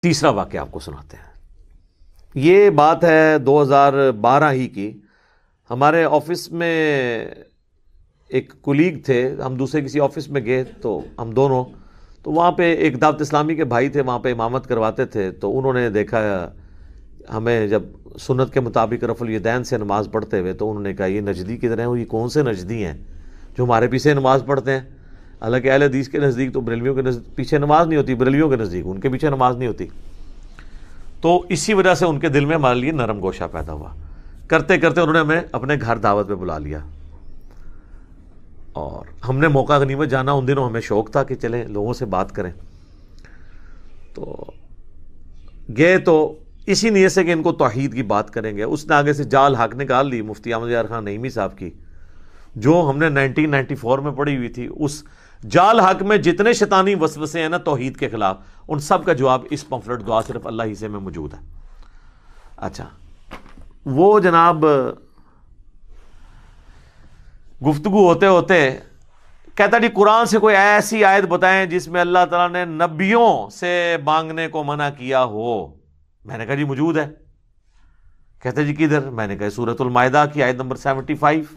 تیسرا واقعہ آپ کو سناتے ہیں. یہ بات ہے 2012 ہی کی. ہمارے آفس میں ایک کولیگ تھے, ہم دوسرے کسی آفس میں گئے تو ہم دونوں, تو وہاں پہ ایک دعوت اسلامی کے بھائی تھے, وہاں پہ امامت کرواتے تھے. تو انہوں نے دیکھا ہمیں جب سنت کے مطابق رفع الیدین سے نماز پڑھتے ہوئے, تو انہوں نے کہا یہ نجدی کدھر ہیں, وہ یہ کون سے نجدی ہیں جو ہمارے پیچھے نماز پڑھتے ہیں. حالانکہ اہل حدیث کے نزدیک تو بریلویوں کے پیچھے نماز نہیں ہوتی, بریلویوں کے نزدیک ان کے پیچھے نماز نہیں ہوتی. تو اسی وجہ سے ان کے دل میں ہمارے لیے نرم گوشہ پیدا ہوا. کرتے کرتے انہوں نے ہمیں اپنے گھر دعوت پہ بلا لیا, اور ہم نے موقع غنیمت جانا. ان دنوں ہمیں شوق تھا کہ چلیں لوگوں سے بات کریں. تو گئے تو اسی نیت سے کہ ان کو توحید کی بات کریں گے. اس نے آگے سے جال حق نکال لی مفتی احمد یار خان نعیمی صاحب کی, جو ہم نے 1994 میں پڑھی ہوئی تھی. اس جال حق میں جتنے شیطانی وسوسے ہیں نا توحید کے خلاف, ان سب کا جواب اس پمفلٹ دعا صرف اللہ ہی سے میں موجود ہے. اچھا, وہ جناب گفتگو ہوتے ہوتے کہتا جی قرآن سے کوئی ایسی آیت بتائیں جس میں اللہ تعالیٰ نے نبیوں سے مانگنے کو منع کیا ہو. میں نے کہا جی موجود ہے. کہتے جی کدھر؟ میں نے کہا سورۃ المائدہ کی آیت نمبر 75,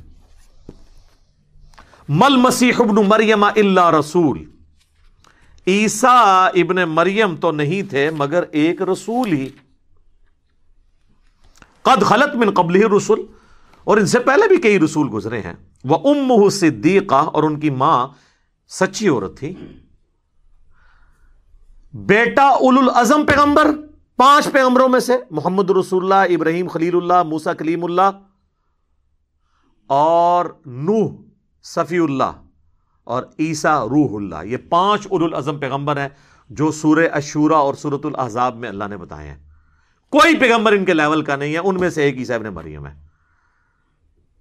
مل مسیح ابن مریم الا رسول, عیسیٰ ابن مریم تو نہیں تھے مگر ایک رسول ہی, قد خلت من قبلہ الرسل, اور ان سے پہلے بھی کئی رسول گزرے ہیں. وَأُمُّهُ صدیقہ, اور ان کی ماں سچی عورت تھی. بیٹا اولو العزم پیغمبر, 5 پیغمبروں میں سے, محمد رسول اللہ, ابراہیم خلیل اللہ, موسیٰ کلیم اللہ, اور نوح صفی اللہ, اور عیسیٰ روح اللہ. یہ 5 اولو العزم پیغمبر ہیں جو سورہ الشورى اور سورۃ الاحزاب میں اللہ نے بتائے ہیں. کوئی پیغمبر ان کے لیول کا نہیں ہے. ان میں سے ایک عیسیٰ ابن مریم ہے,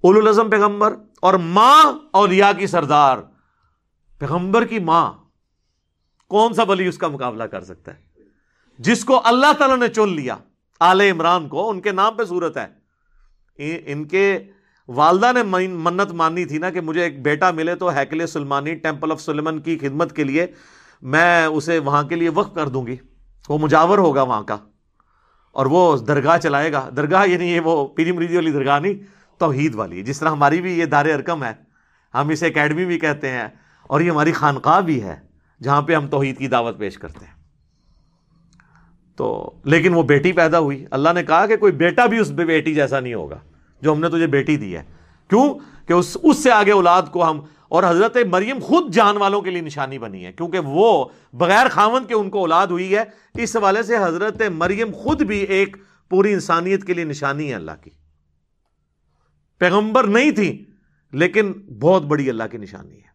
اولو العزم پیغمبر. اور ماں اولیاء کی سردار, پیغمبر کی ماں. کون سا ولی اس کا مقابلہ کر سکتا ہے؟ جس کو اللہ تعالیٰ نے چن لیا, آل عمران کو, ان کے نام پہ صورت ہے. ان کے والدہ نے منت مانی تھی نا کہ مجھے ایک بیٹا ملے تو ہیکل سلمانی, ٹیمپل آف سلیمان کی خدمت کے لیے میں اسے وہاں کے لیے وقف کر دوں گی, وہ مجاور ہوگا وہاں کا, اور وہ درگاہ چلائے گا. درگاہ یعنی یہ وہ پیری مریدی والی درگاہ نہیں, توحید والی. جس طرح ہماری بھی یہ دار ارکم ہے, ہم اسے اکیڈمی بھی کہتے ہیں, اور یہ ہماری خانقاہ بھی ہے جہاں پہ ہم توحید کی دعوت پیش کرتے ہیں. تو لیکن وہ بیٹی پیدا ہوئی. اللہ نے کہا کہ کوئی بیٹا بھی اس بیٹی جیسا نہیں ہوگا جو ہم نے تجھے بیٹی دی ہے. کیوں کہ اس سے آگے اولاد کو ہم, اور حضرت مریم خود جان والوں کے لیے نشانی بنی ہے, کیونکہ وہ بغیر خاوند کے ان کو اولاد ہوئی ہے. اس حوالے سے حضرت مریم خود بھی ایک پوری انسانیت کے لیے نشانی ہے اللہ کی. پیغمبر نہیں تھی لیکن بہت بڑی اللہ کی نشانی ہے.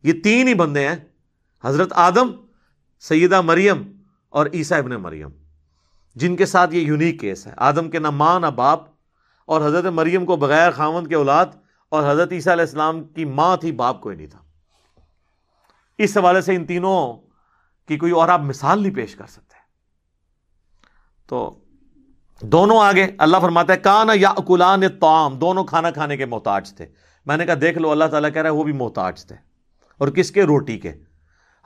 یہ 3 ہی بندے ہیں, حضرت آدم, سیدہ مریم اور عیسیٰ ابن مریم, جن کے ساتھ یہ یونیک کیس ہے. آدم کے نہ ماں نہ باپ, اور حضرت مریم کو بغیر خاوند کے اولاد, اور حضرت عیسیٰ علیہ السلام کی ماں تھی, باپ کوئی نہیں تھا. اس حوالے سے ان تینوں کی کوئی اور آپ مثال نہیں پیش کر سکتے. تو دونوں آگے اللہ فرماتا ہے کانا یاکلان الطعام, دونوں کھانا کھانے کے محتاج تھے. میں نے کہا دیکھ لو, اللہ تعالیٰ کہہ رہا ہے وہ بھی محتاج تھے. اور کس کے؟ روٹی کے.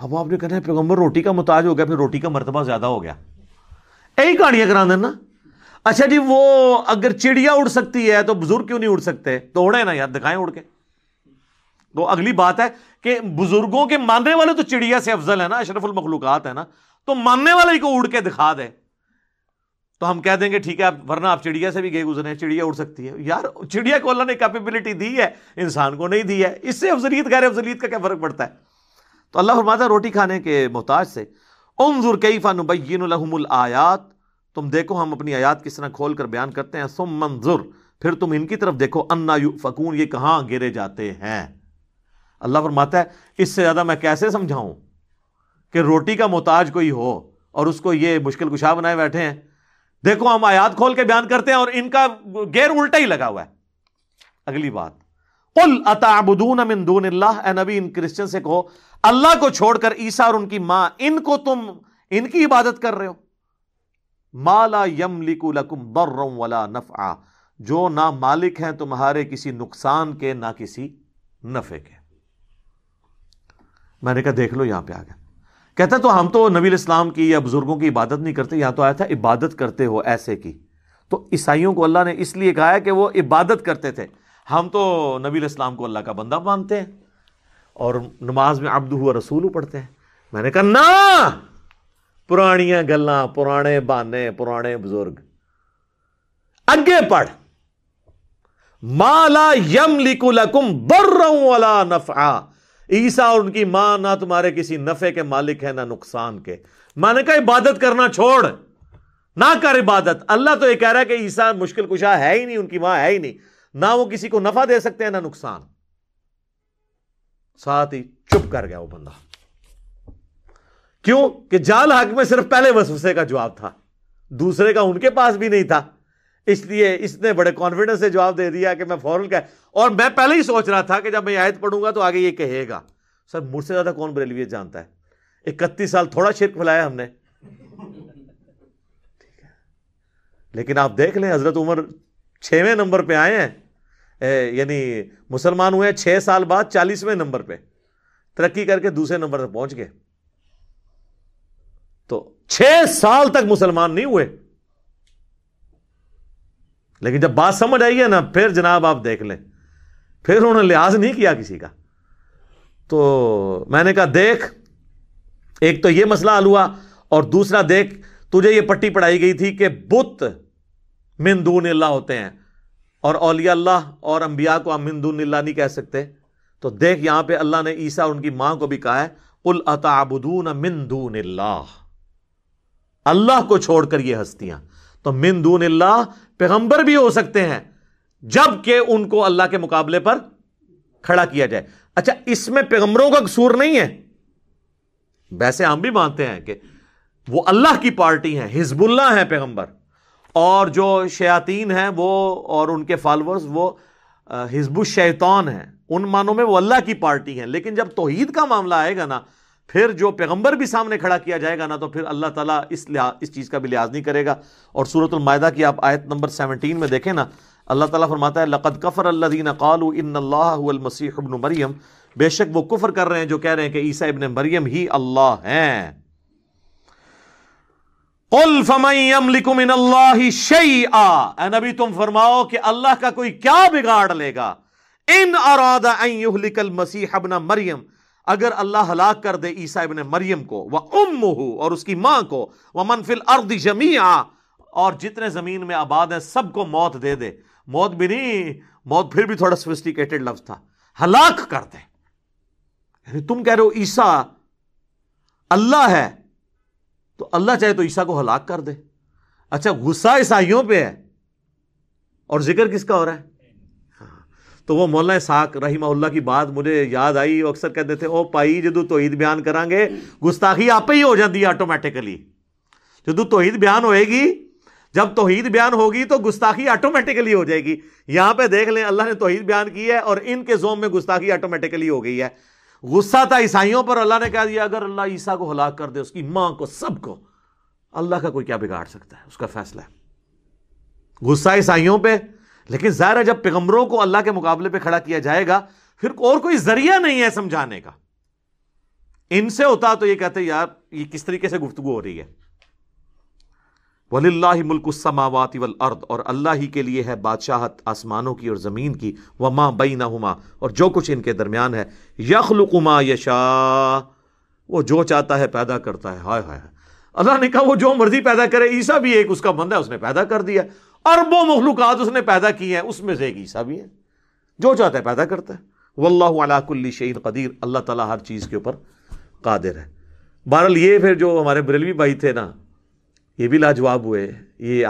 اب آپ نے کہنا ہے پیغمبر روٹی کا محتاج ہو گیا, پھر روٹی کا مرتبہ زیادہ ہو گیا. یہی کہانیاں کرا دینا. اچھا جی, وہ اگر چڑیا اڑ سکتی ہے تو بزرگ کیوں نہیں اڑ سکتے؟ تو اڑے نا یار, دکھائیں اڑ کے. تو اگلی بات ہے کہ بزرگوں کے ماننے والے تو چڑیا سے افضل ہے نا, اشرف المخلوقات ہے نا, تو ماننے والے ہی کو اڑ کے دکھا دے تو ہم کہہ دیں گے ٹھیک ہے, ورنہ آپ چڑیا سے بھی گئے گزرے ہیں, چڑیا اڑ سکتی ہے. یار چڑیا کو اللہ نے کیپیبلٹی دی ہے, انسان کو نہیں دی ہے. اس سے افضلیت غیر افضلیت کا کیا فرق پڑتا ہے؟ تو اللہ فرماتا ہے روٹی کھانے کے محتاج سے. انظر کیف نبین لہم الآیات, تم دیکھو ہم اپنی آیات کس طرح کھول کر بیان کرتے ہیں. ثم انظر, پھر تم ان کی طرف دیکھو, انا یؤفکون, یہ کہاں گرے جاتے ہیں. اللہ فرماتا ہے اس سے زیادہ میں کیسے سمجھاؤں کہ روٹی کا محتاج کوئی ہو اور اس کو یہ مشکل کشا بنائے بیٹھے ہیں. دیکھو ہم آیات کھول کے بیان کرتے ہیں اور ان کا گیر الٹا ہی لگا ہوا ہے. اگلی بات, قل اتعبدون من دون اللہ, اے نبی ان کرسچن سے کہو اللہ کو چھوڑ کر عیسیٰ اور ان کی ماں, ان کو تم ان کی عبادت کر رہے ہو. ما لا یملک لکم ضرا ولا نفعا, جو نہ مالک ہیں تمہارے کسی نقصان کے نہ کسی نفع کے. میں نے کہا دیکھ لو یہاں پہ آ گیا, کہتا تو ہم تو نبی الاسلام کی یا بزرگوں کی عبادت نہیں کرتے، یہاں تو آیا تھا عبادت کرتے ہو ایسے کی. تو عیسائیوں کو اللہ نے اس لیے کہا ہے کہ وہ عبادت کرتے تھے. ہم تو نبی الاسلام کو اللہ کا بندہ مانتے ہیں اور نماز میں عبدہ و رسول پڑھتے ہیں. میں نے کہا نا، پرانیاں گلاں، پرانے بہانے، پرانے بزرگ. اگے پڑھ، ما لا یملک لکم برا ولا نفعا. عیسیٰ اور ان کی ماں نہ تمہارے کسی نفع کے مالک ہے نہ نقصان کے. میں نے کہا عبادت کرنا چھوڑ، نہ کر عبادت. اللہ تو یہ کہہ رہا ہے کہ عیسیٰ مشکل کشا ہے ہی نہیں، ان کی ماں ہے ہی نہیں، نہ وہ کسی کو نفع دے سکتے ہیں نہ نقصان. ساتھ ہی چپ کر گیا وہ بندہ. کیوں کہ جال حق میں صرف پہلے وسوسے کا جواب تھا، دوسرے کا ان کے پاس بھی نہیں تھا. اس لیے اس نے بڑے کانفیڈنس سے جواب دے دیا کہ میں فوراً کہا. اور میں پہلے ہی سوچ رہا تھا کہ جب میں آیت پڑھوں گا تو آگے یہ کہے گا. سر مجھ سے زیادہ کون بریلویت جانتا ہے؟ 31 سال تھوڑا شرک پھیلایا ہم نے. لیکن آپ دیکھ لیں حضرت عمر 6ویں نمبر پہ آئے ہیں، یعنی مسلمان ہوئے 6 سال بعد 40ویں نمبر پہ ترقی کر کے دوسرے نمبر پہ پہنچ گئے. تو 6 سال تک مسلمان نہیں ہوئے، لیکن جب بات سمجھ آئی ہے نا پھر جناب آپ دیکھ لیں، پھر انہوں نے لحاظ نہیں کیا کسی کا. تو میں نے کہا دیکھ، ایک تو یہ مسئلہ حل ہوا، اور دوسرا دیکھ تجھے یہ پٹی پڑھائی گئی تھی کہ بت من دون اللہ ہوتے ہیں اور اولیاء اللہ اور انبیاء کو ہم من دون اللہ نہیں کہہ سکتے. تو دیکھ یہاں پہ اللہ نے عیسیٰ اور ان کی ماں کو بھی کہا ہے قل اتعبدون من دون اللہ، اللہ کو چھوڑ کر یہ ہستیاں. تو من دون اللہ پیغمبر بھی ہو سکتے ہیں جب کہ ان کو اللہ کے مقابلے پر کھڑا کیا جائے. اچھا اس میں پیغمبروں کا قصور نہیں ہے، ویسے ہم بھی مانتے ہیں کہ وہ اللہ کی پارٹی ہیں، حزب اللہ ہیں پیغمبر، اور جو شیاطین ہیں وہ اور ان کے فالورز وہ حزب الشیطان ہیں. ان معنوں میں وہ اللہ کی پارٹی ہیں. لیکن جب توحید کا معاملہ آئے گا نا، پھر جو پیغمبر بھی سامنے کھڑا کیا جائے گا نا، تو پھر اللہ تعالیٰ اس چیز کا بھی لحاظ نہیں کرے گا. اور سورۃ المائدہ کی آپ آیت نمبر 17 میں دیکھیں نا، اللہ تعالیٰ فرماتا ہے لقد کفر الذین قالوا ان اللہ هو المسیح ابن مریم. بے شک وہ کفر کر رہے ہیں جو کہہ رہے ہیں کہ عیسیٰ ابن مریم ہی اللہ ہیں. قل فمن یملک من اللہ شیئا، اے نبی تم فرماؤ کہ اللہ کا کوئی کیا بگاڑ لے گا. ان اراد ان یہلک المسیح ابن مریم، اگر اللہ ہلاک کر دے عیسیٰ ابن مریم کو، وَأُمُّهُ اور اس کی ماں کو، وَمَن فِي الْأَرْضِ جَمِيعًا اور جتنے زمین میں آباد ہیں سب کو موت دے دے. موت بھی نہیں، موت پھر بھی تھوڑا سوفسٹیکیٹڈ لفظ تھا، ہلاک کر دے. یعنی تم کہہ رہے ہو عیسیٰ اللہ ہے، تو اللہ چاہے تو عیسیٰ کو ہلاک کر دے. اچھا غصہ عیسائیوں پہ ہے اور ذکر کس کا ہو رہا ہے؟ تو وہ مولانا اسحاق رحمہ اللہ کی بات مجھے یاد آئی. وہ اکثر کہتے تھے او پائی جدو توحید بیان کریں گے گستاخی آپ ہی ہو جاتی ہے آٹومیٹیکلی. جدو توحید بیان ہوئے گی، جب توحید بیان ہوگی تو گستاخی آٹومیٹیکلی ہو جائے گی. یہاں پہ دیکھ لیں اللہ نے توحید بیان کی ہے اور ان کے زوم میں گستاخی آٹومیٹیکلی ہو گئی ہے. غصہ تھا عیسائیوں پر، اللہ نے کہہ دیا اگر اللہ عیسیٰ کو ہلاک کر دے، اس کی ماں کو، سب کو، اللہ کا کوئی کیا بگاڑ سکتا ہے، اس کا فیصلہ ہے. غصہ عیسائیوں پہ، لیکن ظاہر ہے جب پیغمبروں کو اللہ کے مقابلے پہ کھڑا کیا جائے گا پھر اور کوئی ذریعہ نہیں ہے سمجھانے کا. ان سے ہوتا تو یہ کہتے یار یہ کس طریقے سے گفتگو ہو رہی ہے. وَلِلَّهِ مُلْكُ السَّمَاوَاتِ وَالْأَرْضِ اور اللہ ہی کے لیے ہے بادشاہت آسمانوں کی اور زمین کی، وَمَا بَيْنَهُمَا اور جو کچھ ان کے درمیان ہے. يَخْلُقُ مَا يَشَاءُ وہ جو چاہتا ہے پیدا کرتا ہے. ہائے ہائے، اللہ نے کہا وہ جو مرضی پیدا کرے. عیسیٰ بھی ایک اس کا بندہ ہے، اس نے پیدا کر دیا. اربوں مخلوقات اس نے پیدا کی ہیں، اس میں سے ایک عیسیٰ بھی ہے، جو چاہتا ہے پیدا کرتا ہے. واللہ علی کل شیء قدیر، اللہ تعالیٰ ہر چیز کے اوپر قادر ہے. بہرحال یہ پھر جو ہمارے بریلوی بھائی تھے نا، یہ بھی لاجواب ہوئے. یہ